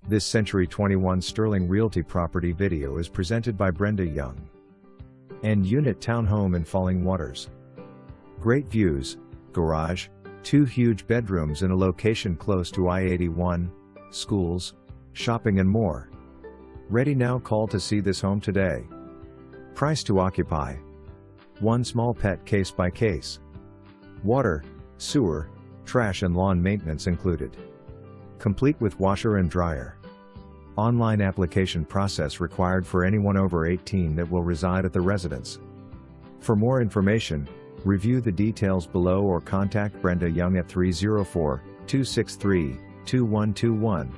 This Century 21 Sterling Realty property video is presented by Brenda Young. End unit townhome in Falling Waters. Great views, garage, 2 huge bedrooms in a location close to I-81, schools, shopping and more. Ready now. Call to see this home today. Price to occupy. 1 small pet case by case. Water, sewer, trash and lawn maintenance included. Complete with washer and dryer. Online application process required for anyone over 18 that will reside at the residence. For more information, review the details below or contact Brenda Young at 304-263-2121.